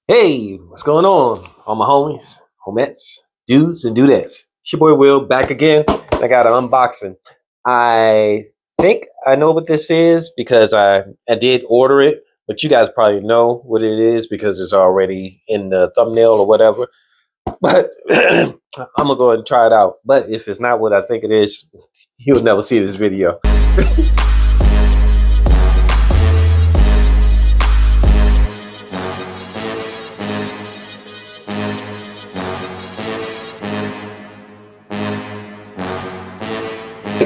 Hey, what's going on? All my homies, homettes, dudes, and dudettes. It's your boy Will back again. I got an unboxing. I think I know what this is because I did order it, but you guys probably know what it is because it's already in the thumbnail or whatever. But I'm gonna go ahead and try it out. But if it's not what I think it is, you'll never see this video.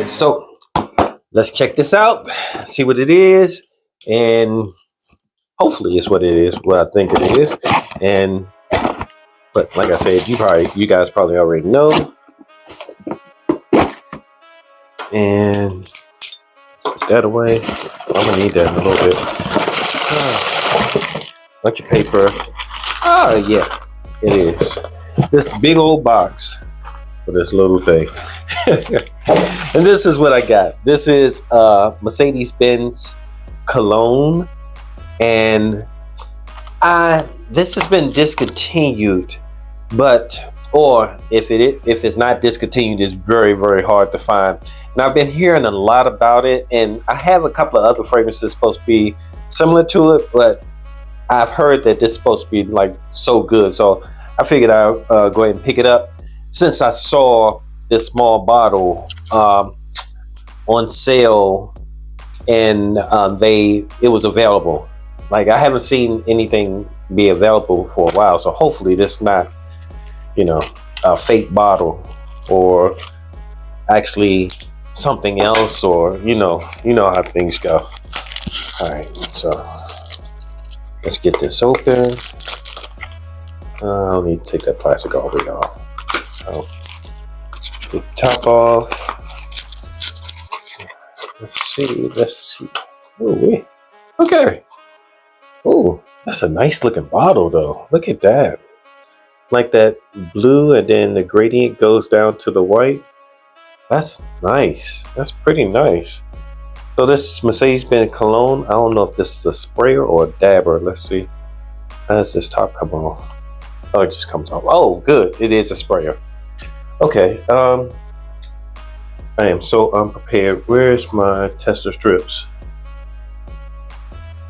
So let's check this out, see what it is, and hopefully it's what it is, what I think it is. And but like I said, you guys probably already know. And put that away. I'm gonna need that in a little bit. Bunch of paper. Yeah, it is. This big old box for this little thing. And this is what I got. This is Mercedes-Benz Cologne, and this has been discontinued, or if it's not discontinued, it's very, very hard to find. And I've been hearing a lot about it, and I have a couple of other fragrances supposed to be similar to it, but I've heard that this is supposed to be like so good, so I figured I'd go ahead and pick it up since I saw this small bottle on sale, and it was available. Like, I haven't seen anything be available for a while, so hopefully this is not, a fake bottle or actually something else, or you know how things go. All right, so let's get this open. I'll need to take that plastic all the way off. So take the top off. Let's see. Oh, wait. Okay. Oh, that's a nice looking bottle though. Look at that. Like that blue, and then the gradient goes down to the white. That's nice. That's pretty nice. So this is Mercedes-Benz Cologne. I don't know if this is a sprayer or a dabber. Let's see. How does this top come off? Oh, it just comes off. Oh, good. It is a sprayer. Okay. I am so unprepared. Where's my tester strips?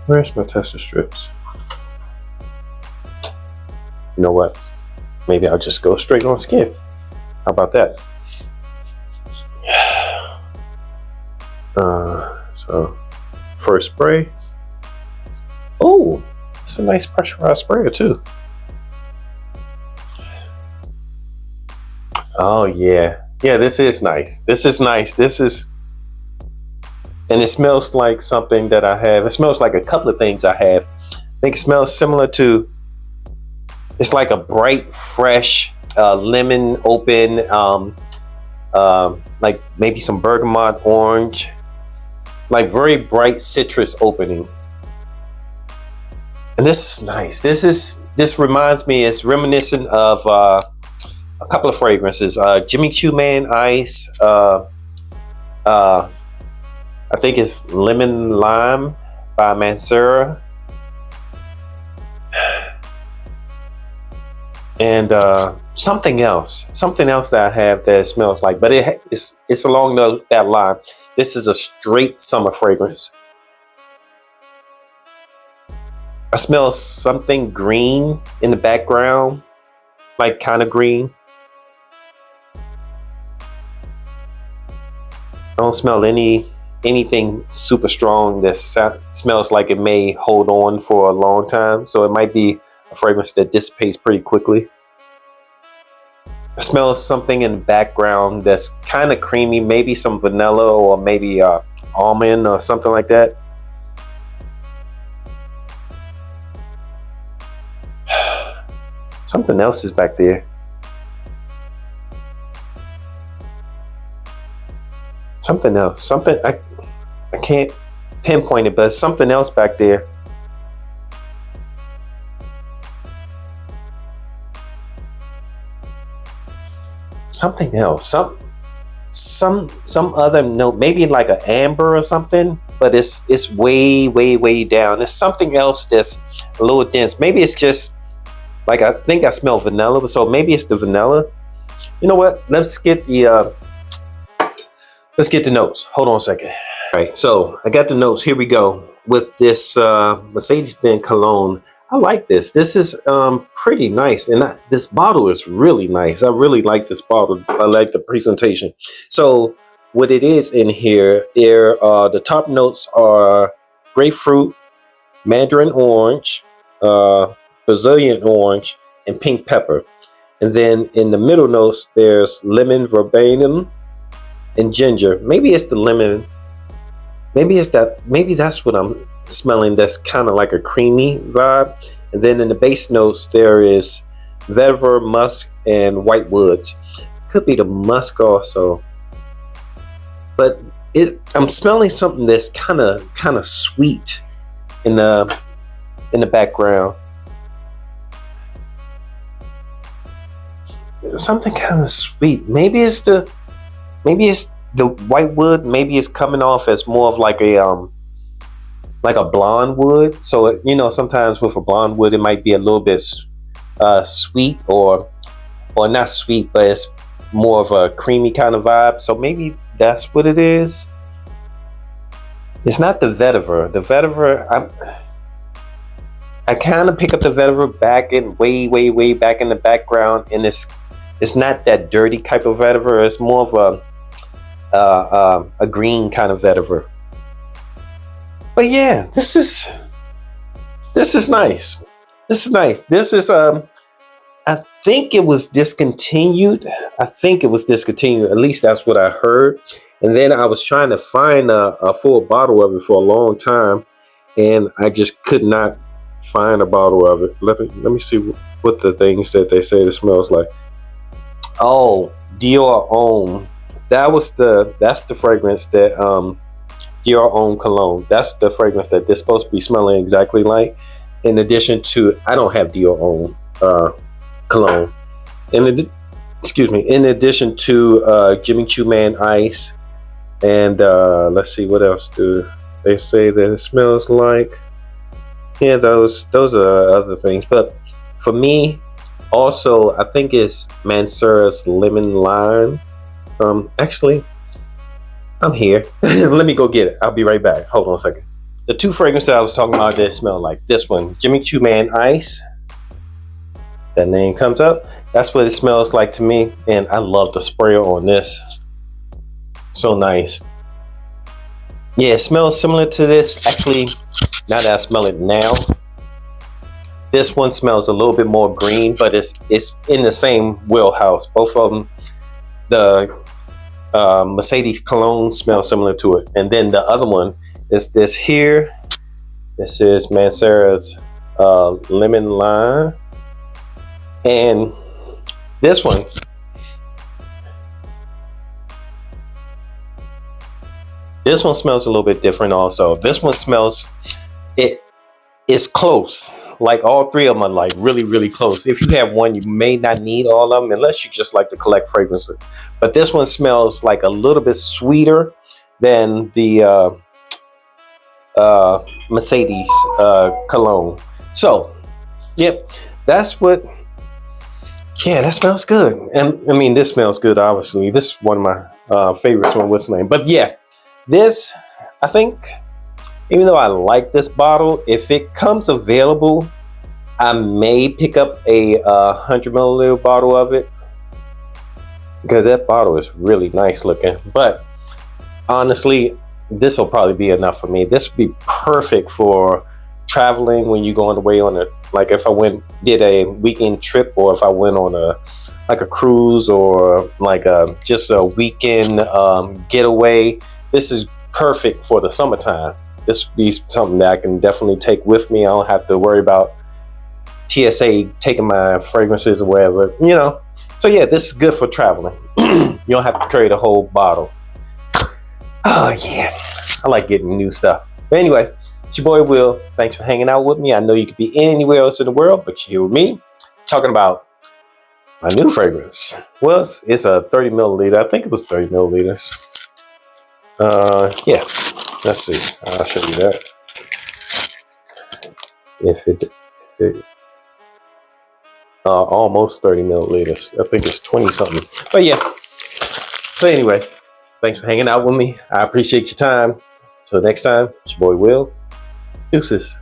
Where's my tester strips? You know what? Maybe I'll just go straight on skin. How about that? So first spray. Oh, it's a nice pressurized sprayer too. Oh yeah. Yeah, this is nice. This is nice. And it smells like something that I have. It smells like a couple of things I have. I think it smells similar to, it's like a bright, fresh, lemon open, like maybe some bergamot orange, like very bright citrus opening. And this is nice. This reminds me, it's reminiscent of a couple of fragrances. Jimmy Choo Man Ice. I think it's Lemon Lime by Mancera. And something else that I have that smells like, but it's along that line. This is a straight summer fragrance. I smell something green in the background, like kind of green. I don't smell anything super strong that smells like it may hold on for a long time. So it might be a fragrance that dissipates pretty quickly. I smell something in the background that's kind of creamy, maybe some vanilla or maybe almond or something like that. Something else is back there. Something else. I can't pinpoint it, but it's something else back there. Something else. Some other note, maybe like an amber or something, but it's way down. It's something else that's a little dense. Maybe it's just Like I think I smell vanilla, so maybe it's the vanilla. You know what? Let's get the notes. Hold on a second. All right, so I got the notes. Here we go with this Mercedes-Benz Cologne. I like this. This is pretty nice, and this bottle is really nice. I really like this bottle. I like the presentation. So what it is in here, the top notes are grapefruit, mandarin orange, Brazilian orange, and pink pepper. And then in the middle notes, there's lemon, verbatim, and ginger. Maybe it's the lemon. Maybe it's that. Maybe that's what I'm smelling. That's kind of like a creamy vibe. And then in the base notes, there is vetiver, musk, and white woods. Could be the musk also. But I'm smelling something that's kind of sweet in the background. Something kind of sweet. Maybe it's the white wood. Maybe it's coming off as more of like a blonde wood. So sometimes with a blonde wood, it might be a little bit sweet or not sweet, but it's more of a creamy kind of vibe. So maybe that's what it is. It's not the vetiver. The vetiver, I kind of pick up the vetiver back in way back in the background, and it's not that dirty type of vetiver. It's more of a green kind of vetiver. But yeah, this is nice. This is nice. This is I think it was discontinued. At least that's what I heard. And then I was trying to find a full bottle of it for a long time, and I just could not find a bottle of it. Let me see what the things that they say it smells like. Oh, Dior Homme. That's the fragrance that Dior Homme Cologne. That's the fragrance that they're supposed to be smelling exactly like. In addition to, I don't have Dior Homme Cologne. In addition to Jimmy Choo Man Ice, and let's see, what else do they say that it smells like? Yeah, those are other things. But for me, also, I think it's Mancera's Lemon Lime. Actually, I'm here. Let me go get it. I'll be right back. Hold on a second. The two fragrances I was talking about that smell like this one, Jimmy Choo Man Ice. That name comes up. That's what it smells like to me, and I love the sprayer on this. So nice. Yeah, it smells similar to this. Actually, now that I smell it now, this one smells a little bit more green, but it's in the same wheelhouse. Both of them, the Mercedes Cologne smells similar to it, and then the other one is this here. This is Mancera's Lemon Lime, and this one. This one smells a little bit different also. This one smells, it's close. Like all three of them are like really close. If you have one, you may not need all of them unless you just like to collect fragrances. But this one smells like a little bit sweeter than the Mercedes Cologne. So, yep, that's what. Yeah, that smells good. And I mean, this smells good, obviously. This is one of my favorites from what's the name. But yeah, this, I think, even though I like this bottle, if it comes available, I may pick up a 100 milliliter bottle of it, because that bottle is really nice looking. But honestly, this will probably be enough for me. This would be perfect for traveling when you're going away on like if I did a weekend trip, or if I went on a cruise, or like just a weekend getaway. This is perfect for the summertime. This would be something that I can definitely take with me. I don't have to worry about TSA taking my fragrances or whatever, So yeah, this is good for traveling. You don't have to carry the whole bottle. Oh yeah, I like getting new stuff. But anyway, it's your boy Will. Thanks for hanging out with me. I know you could be anywhere else in the world, but you're here with me talking about my new fragrance. Well, it's a 30 milliliter. I think it was 30 milliliters. Yeah, let's see. I'll show you that. If it almost 30 milliliters. I think it's 20 something. But yeah. So anyway, thanks for hanging out with me. I appreciate your time. Till next time, it's your boy Will. Deuces.